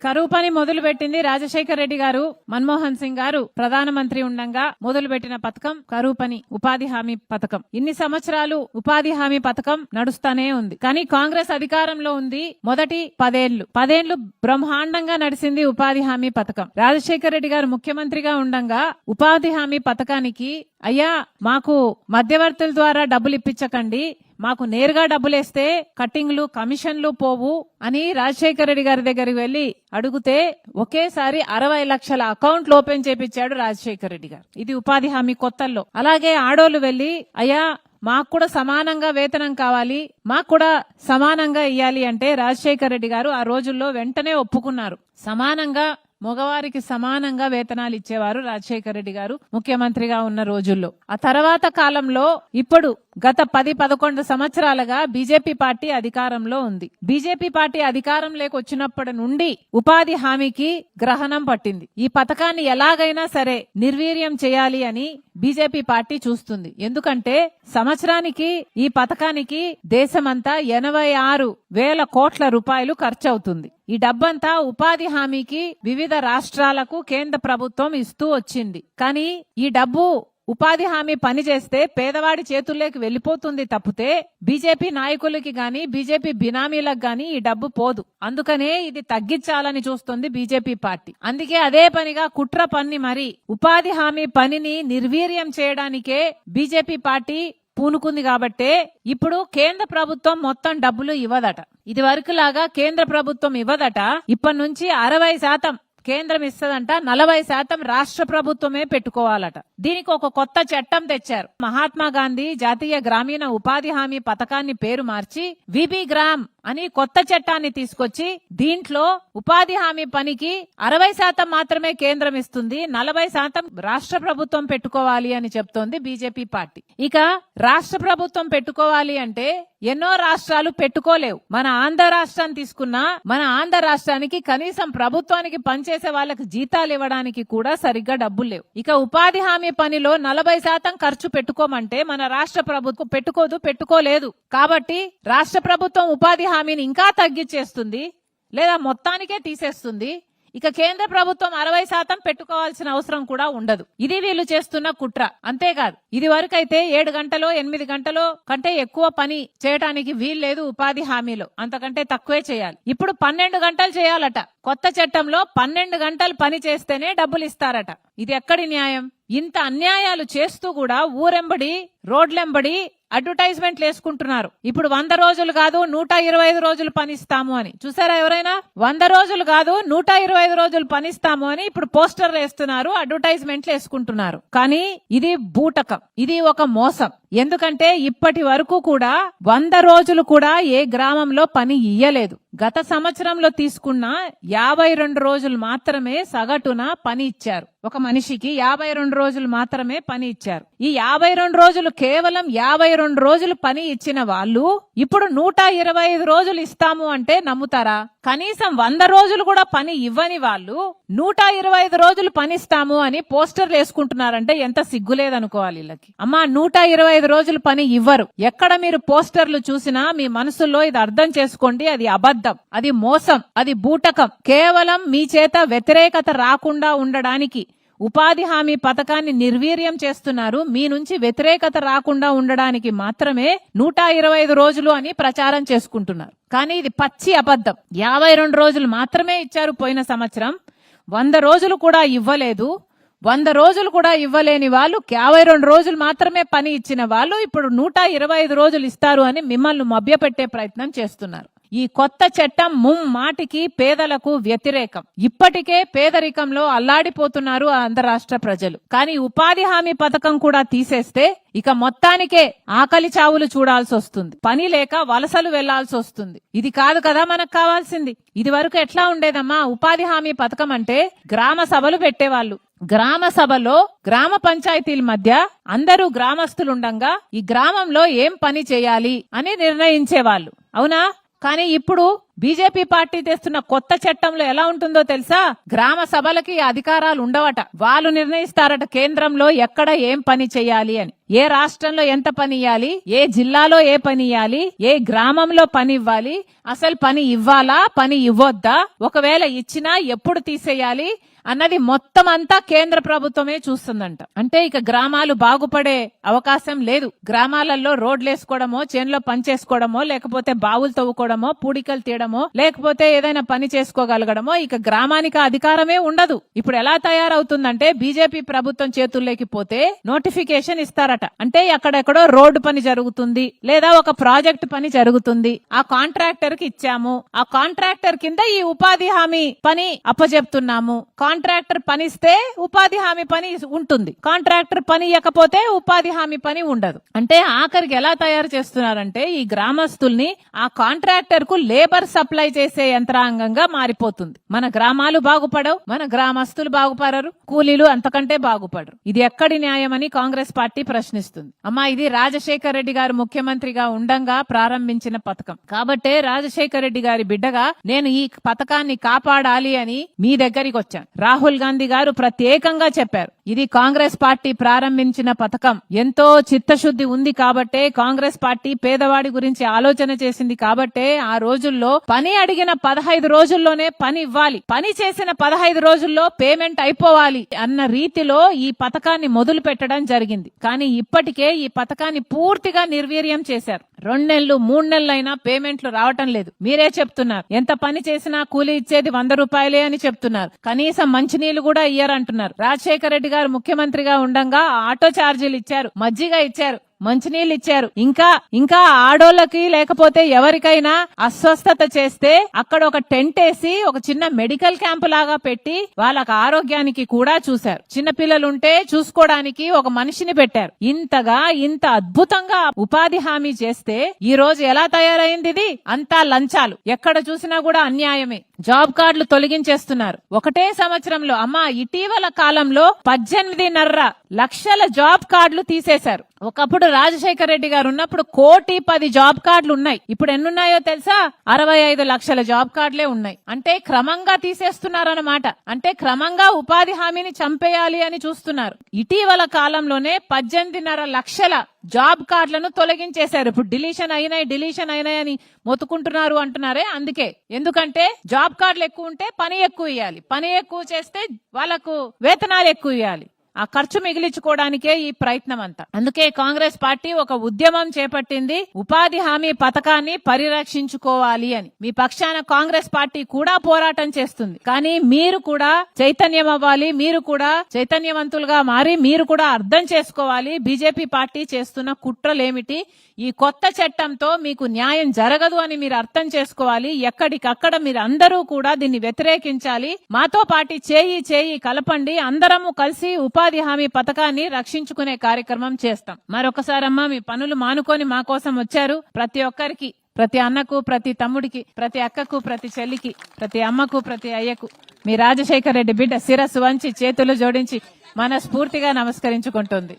కరువు పని మొదలు పెట్టింది రాజశేఖర రెడ్డి గారు, మన్మోహన్ సింగ్ గారు ప్రధానమంత్రి ఉండగా మొదలు పెట్టిన పథకం కరువు పని ఉపాధి హామీ పథకం. ఇన్ని సంవత్సరాలు ఉపాధి హామీ పథకం నడుస్తానే ఉంది. కానీ కాంగ్రెస్ అధికారంలో ఉంది మొదటి 10 ఏళ్లు బ్రహ్మాండంగా నడిచింది ఉపాధి హామీ పథకం. రాజశేఖర రెడ్డి గారు ముఖ్యమంత్రిగా ఉండగా ఉపాధి హామీ పథకానికి అయ్యా మాకు మధ్యవర్తుల ద్వారా డబ్బులు ఇప్పించకండి, మాకు నేరుగా డబ్బులేస్తే కట్టింగ్లు కమిషన్లు పోవు అని రాజశేఖర రెడ్డి గారి దగ్గరికి వెళ్లి అడిగితే ఒకేసారి 60 లక్షల అకౌంట్లు ఓపెన్ చేపించాడు రాజశేఖర రెడ్డి గారు. ఇది ఉపాధి హామీ కొత్తల్లో. అలాగే ఆడోళ్లు వెళ్లి అయ్యా మాకు కూడా సమానంగా వేతనం కావాలి, మాకు కూడా సమానంగా ఇయ్యాలి అంటే రాజశేఖర రెడ్డి గారు ఆ రోజుల్లో వెంటనే ఒప్పుకున్నారు. సమానంగా మగవారికి సమానంగా వేతనాలు ఇచ్చేవారు రాజశేఖర రెడ్డి గారు ముఖ్యమంత్రిగా ఉన్న రోజుల్లో. ఆ తర్వాత కాలంలో ఇప్పుడు గత 10-11 సంవత్సరాలుగా బీజేపీ పార్టీ అధికారంలో ఉంది. బీజేపీ పార్టీ అధికారంలోకి వచ్చినప్పటి నుండి ఉపాధి హామీకి గ్రహణం పట్టింది. ఈ పథకాన్ని ఎలాగైనా సరే నిర్వీర్యం చేయాలి అని బీజేపీ పార్టీ చూస్తుంది. ఎందుకంటే సంవత్సరానికి ఈ పథకానికి దేశమంతా 86,000 కోట్ల రూపాయలు ఖర్చవుతుంది. ఈ డబ్బంతా ఉపాధి హామీకి వివిధ రాష్ట్రాలకు కేంద్ర ప్రభుత్వం ఇస్తూ వచ్చింది. కానీ ఈ డబ్బు ఉపాధి హామీ పని చేస్తే పేదవాడి చేతుల్లోకి వెళ్లిపోతుంది తప్పితే బీజేపీ నాయకులకి గాని బీజేపీ బినామీలకు గాని ఈ డబ్బు పోదు. అందుకనే ఇది తగ్గించాలని చూస్తుంది బీజేపీ పార్టీ. అందుకే అదే పనిగా కుట్ర పన్ని మరి ఉపాధి హామీ పనిని నిర్వీర్యం చేయడానికే బీజేపీ పార్టీ పూనుకుంది. కాబట్టే ఇప్పుడు కేంద్ర ప్రభుత్వం మొత్తం డబ్బులు ఇవ్వదట. ఇది వరకు లాగా కేంద్ర ప్రభుత్వం ఇవ్వదట. ఇప్పటి నుంచి 60% కేంద్రం ఇస్తదంట, 40% రాష్ట్ర ప్రభుత్వమే పెట్టుకోవాలట. దీనికి ఒక కొత్త చట్టం తెచ్చారు. మహాత్మా గాంధీ జాతీయ గ్రామీణ ఉపాధి హామీ పథకాన్ని పేరు మార్చి విబి గ్రామ్ అని కొత్త చట్టాన్ని తీసుకొచ్చి దీంట్లో ఉపాధి హామీ పనికి 60% మాత్రమే కేంద్రం ఇస్తుంది, 40% రాష్ట్ర ప్రభుత్వం పెట్టుకోవాలి అని చెప్తోంది బీజేపీ పార్టీ. ఇక రాష్ట్ర ప్రభుత్వం పెట్టుకోవాలి అంటే ఎన్నో రాష్ట్రాలు పెట్టుకోలేవు. మన ఆంధ్ర రాష్ట్రాన్ని తీసుకున్నా మన ఆంధ్ర రాష్ట్రానికి కనీసం ప్రభుత్వానికి పనిచేసే వాళ్ళకి జీతాలు ఇవ్వడానికి కూడా సరిగ్గా డబ్బులు లేవు. ఇక ఉపాధి హామీ పనిలో 40% ఖర్చు పెట్టుకోమంటే మన రాష్ట్ర ప్రభుత్వం పెట్టుకోలేదు. కాబట్టి రాష్ట్ర ప్రభుత్వం ఉపాధి హామీని ఇంకా తగ్గించేస్తుంది లేదా మొత్తానికే తీసేస్తుంది. ఇక కేంద్ర ప్రభుత్వం 60% పెట్టుకోవాల్సిన అవసరం కూడా ఉండదు. ఇది వీళ్ళు చేస్తున్న కుట్ర. అంతేకాదు ఇది వరకైతే 7 గంటలో 8 గంటలో కంటే ఎక్కువ పని చేయడానికి వీల్లేదు ఉపాధి హామీలో, అంతకంటే తక్కువే చేయాలి. ఇప్పుడు 12 గంటలు చేయాలట. కొత్త చట్టంలో 12 గంటలు పని చేస్తేనే డబ్బులు ఇస్తారట. ఇది ఎక్కడి న్యాయం? ఇంత అన్యాయాలు చేస్తూ కూడా ఊరెంబడి రోడ్లెంబడి అడ్వర్టైజ్మెంట్లు వేసుకుంటున్నారు. ఇప్పుడు 100 రోజులు కాదు 125 రోజులు పనిస్తాము అని. చూసారా ఎవరైనా? 100 రోజులు కాదు 125 రోజులు పనిస్తాము అని ఇప్పుడు పోస్టర్లు వేస్తున్నారు, అడ్వర్టైజ్మెంట్లు వేసుకుంటున్నారు. కానీ ఇది బూటకం, ఇది ఒక మోసం. ఎందుకంటే ఇప్పటి వరకు కూడా 100 రోజులు కూడా ఏ గ్రామంలో పని ఇయ్యలేదు. గత సంవత్సరంలో తీసుకున్న 52 రోజులు మాత్రమే సగటున పని ఇచ్చారు. ఒక మనిషికి 52 రోజులు మాత్రమే పని ఇచ్చారు. ఈ 52 రోజులు కేవలం 52 రోజులు పని ఇచ్చిన వాళ్ళు ఇప్పుడు 125 రోజులు ఇస్తాము అంటే నమ్ముతారా? కనీసం 100 రోజులు కూడా పని ఇవ్వని వాళ్ళు 125 రోజులు పనిస్తాము అని పోస్టర్లు వేసుకుంటున్నారంటే ఎంత సిగ్గులేదనుకోవాలి వీళ్ళకి. అమ్మా 125 రోజులు పని ఇవ్వరు. ఎక్కడ మీరు పోస్టర్లు చూసినా మీ మనసులో ఇది అర్థం చేసుకోండి, అది అబద్ధం, అది మోసం, అది బూటకం. కేవలం మీ చేత వ్యతిరేకత రాకుండా ఉండడానికి ఉపాధి హామీ పథకాన్ని నిర్వీర్యం చేస్తున్నారు. మీ నుంచి వ్యతిరేకత రాకుండా ఉండడానికి మాత్రమే 125 రోజులు అని ప్రచారం చేసుకుంటున్నారు. కానీ ఇది పచ్చి అబద్ధం. 52 రోజులు మాత్రమే ఇచ్చారు పోయిన సంవత్సరం. 100 రోజులు కూడా ఇవ్వలేదు. 100 రోజులు కూడా ఇవ్వలేని వాళ్ళు 52 రోజులు మాత్రమే పని ఇచ్చిన వాళ్ళు ఇప్పుడు 125 రోజులు ఇస్తారు అని మిమ్మల్ని మభ్యపెట్టే ప్రయత్నం చేస్తున్నారు. ఈ కొత్త చట్టం ముమ్మాటికి పేదలకు వ్యతిరేకం. ఇప్పటికే పేదరికంలో అల్లాడిపోతున్నారు ఆంధ్ర రాష్ట్ర ప్రజలు. కానీ ఉపాధి హామీ పథకం కూడా తీసేస్తే ఇక మొత్తానికే ఆకలి చావులు చూడాల్సి వస్తుంది, పని లేక వలసలు వెళ్లాల్సి వస్తుంది. ఇది కాదు కదా మనకు కావాల్సింది. ఇది వరకు ఎట్లా ఉండేదమ్మా? ఉపాధి హామీ పథకం అంటే గ్రామ సభలు పెట్టేవాళ్ళు. గ్రామ సభలో గ్రామ పంచాయతీల మధ్య అందరూ గ్రామస్తులుండగా ఈ గ్రామంలో ఏం పని చేయాలి అని నిర్ణయించేవాళ్ళు, అవునా? కానీ ఇప్పుడు బీజేపీ పార్టీ తెస్తున్న కొత్త చట్టంలో ఎలా ఉంటుందో తెలుసా? గ్రామ సభలకి అధికారాలు ఉండవట. వాళ్ళు నిర్ణయిస్తారట కేంద్రంలో ఎక్కడ ఏం పని చేయాలి అని, ఏ రాష్ట్రంలో ఎంత పని ఇవ్వాలి, ఏ జిల్లాలో ఏ పని ఇవ్వాలి, ఏ గ్రామంలో పని ఇవ్వాలి, అసలు పని ఇవ్వాలా పని ఇవ్వొద్దా, ఒకవేళ ఇచ్చినా ఎప్పుడు తీసేయాలి అన్నది మొత్తం అంతా కేంద్ర ప్రభుత్వమే చూస్తుందంట. అంటే ఇక గ్రామాలు బాగుపడే అవకాశం లేదు. గ్రామాలలో రోడ్లేసుకోవడమో, చేనులో పని చేసుకోవడమో, లేకపోతే బావులు తవ్వుకోవడమో, పూడికలు తీయడమో, లేకపోతే ఏదైనా పని చేసుకోగలగడమో, ఇక గ్రామానికి అధికారమే ఉండదు. ఇప్పుడు ఎలా తయారవుతుందంటే బీజేపీ ప్రభుత్వం చేతుల్లోకి పోతే నోటిఫికేషన్ ఇస్తారట. అంటే అక్కడెక్కడో రోడ్డు పని జరుగుతుంది, లేదా ఒక ప్రాజెక్ట్ పని జరుగుతుంది, ఆ కాంట్రాక్టర్ కి ఇచ్చాము, ఆ కాంట్రాక్టర్ కింద ఈ ఉపాధి హామీ పని అప్పజెప్తున్నాము. కాంట్రాక్టర్ పనిస్తే ఉపాధి హామీ పని ఉంటుంది, కాంట్రాక్టర్ పని ఇవ్వకపోతే ఉపాధి హామీ పని ఉండదు. అంటే ఆఖరికి ఎలా తయారు చేస్తున్నారంటే ఈ గ్రామస్తుల్ని ఆ కాంట్రాక్టర్ కు లేబర్ సప్లై చేసే యంత్రాంగంగా మారిపోతుంది. మన గ్రామాలు బాగుపడవు, మన గ్రామస్తులు బాగుపడరు, కూలీలు అంతకంటే బాగుపడరు. ఇది ఎక్కడి న్యాయమని కాంగ్రెస్ పార్టీ ప్రశ్నిస్తుంది. అమ్మా, ఇది రాజశేఖర్ రెడ్డి గారు ముఖ్యమంత్రిగా ఉండంగా ప్రారంభించిన పథకం కాబట్టే రాజశేఖర్ రెడ్డి గారి బిడ్డగా నేను ఈ పథకాన్ని కాపాడాలి అని మీ దగ్గరికి వచ్చాను. రాహుల్ గాంధీ గారు ప్రత్యేకంగా చెప్పారు, ఇది కాంగ్రెస్ పార్టీ ప్రారంభించిన పథకం, ఎంతో చిత్తశుద్ధి ఉంది కాబట్టే కాంగ్రెస్ పార్టీ పేదవాడి గురించి ఆలోచన చేసింది కాబట్టే ఆ రోజుల్లో పని అడిగిన 15 రోజుల్లోనే పని ఇవ్వాలి, పని చేసిన 15 రోజుల్లో పేమెంట్ అయిపోవాలి అన్న రీతిలో ఈ పథకాన్ని మొదలు పెట్టడం జరిగింది. కానీ ఇప్పటికే ఈ పథకాన్ని పూర్తిగా నిర్వీర్యం చేశారు. 2 నెలలు 3 నెలలైనా పేమెంట్లు రావటం లేదు. మీరే చెప్తున్నారు, ఎంత పని చేసినా కూలీ ఇచ్చేది 100 రూపాయలే అని చెప్తున్నారు. కనీసం మంచినీళ్లు కూడా ఇయ్యారంటున్నారు. రాజశేఖర రెడ్డి గారు ముఖ్యమంత్రిగా ఉండంగా ఆటో ఛార్జీలు ఇచ్చారు, మజ్జిగ ఇచ్చారు, మంచినీళ్ళు ఇచ్చారు. ఇంకా ఆడోళ్ళకి లేకపోతే ఎవరికైనా అస్వస్థత చేస్తే అక్కడ ఒక టెంట్ వేసి ఒక చిన్న మెడికల్ క్యాంప్ లాగా పెట్టి వాళ్ళకి ఆరోగ్యానికి కూడా చూశారు. చిన్నపిల్లలుంటే చూసుకోవడానికి ఒక మనిషిని పెట్టారు. ఇంత అద్భుతంగా ఉపాధి హామీ చేస్తే ఈ రోజు ఎలా తయారైంది? ఇది అంతా లంచాలు, ఎక్కడ చూసినా కూడా అన్యాయమే. జాబ్ కార్డులు తొలగించేస్తున్నారు. ఒకటే సంవత్సరంలో అమ్మా ఇటీవల కాలంలో 18.5 లక్షల జాబ్ కార్డులు తీసేశారు. ఒకప్పుడు రాజశేఖర రెడ్డి గారు ఉన్నప్పుడు 1,10,00,000 జాబ్ కార్డులు ఉన్నాయి. ఇప్పుడు ఎన్నున్నాయో తెలుసా? 65 లక్షల జాబ్ కార్డులే ఉన్నాయి. అంటే క్రమంగా తీసేస్తున్నారన్నమాట. అంటే క్రమంగా ఉపాధి హామీని చంపేయాలి అని చూస్తున్నారు. ఇటీవల కాలంలోనే 18.5 లక్షల జాబ్ కార్డులను తొలగించేశారు. ఇప్పుడు డిలీషన్ అయినాయి అని మొత్తుకుంటున్నారు అంటున్నారే, అందుకే. ఎందుకంటే జాబ్ కార్డులు ఎక్కువ ఉంటే పని ఎక్కువ ఇవ్వాలి, పని ఎక్కువ చేస్తే వాళ్ళకు వేతనాలు ఎక్కువ ఇవ్వాలి. ఆ ఖర్చు మిగిలించుకోవడానికే ఈ ప్రయత్నం అంతా. అందుకే కాంగ్రెస్ పార్టీ ఒక ఉద్యమం చేపట్టింది, ఉపాధి హామీ పథకాన్ని పరిరక్షించుకోవాలి అని. మీ పక్షాన కాంగ్రెస్ పార్టీ కూడా పోరాటం చేస్తుంది. కానీ మీరు కూడా చైతన్యం అవ్వాలి, మీరు కూడా చైతన్యవంతులుగా మారి మీరు కూడా అర్థం చేసుకోవాలి బీజేపీ పార్టీ చేస్తున్న కుట్రలేమిటి. ఈ కొత్త చట్టంతో మీకు న్యాయం జరగదు అని మీరు అర్థం చేసుకోవాలి. ఎక్కడికక్కడ మీరు అందరూ కూడా దీన్ని వ్యతిరేకించాలి. మాతో పాటు చేయి కలపండి, అందరము కలిసి ఉపాధి హామీ పథకాన్ని రక్షించుకునే కార్యక్రమం చేస్తాం. మరొకసారమ్మా, మీ పనులు మానుకొని మా కోసం వచ్చారు. ప్రతి ఒక్కరికి, ప్రతి అన్నకు, ప్రతి తమ్ముడికి, ప్రతి అక్కకు, ప్రతి చెల్లికి, ప్రతి అమ్మకు, ప్రతి అయ్యకు మీ రాజశేఖర రెడ్డి బిడ్డ శిరస్సు వంచి చేతులు జోడించి మనస్ఫూర్తిగా నమస్కరించుకుంటుంది.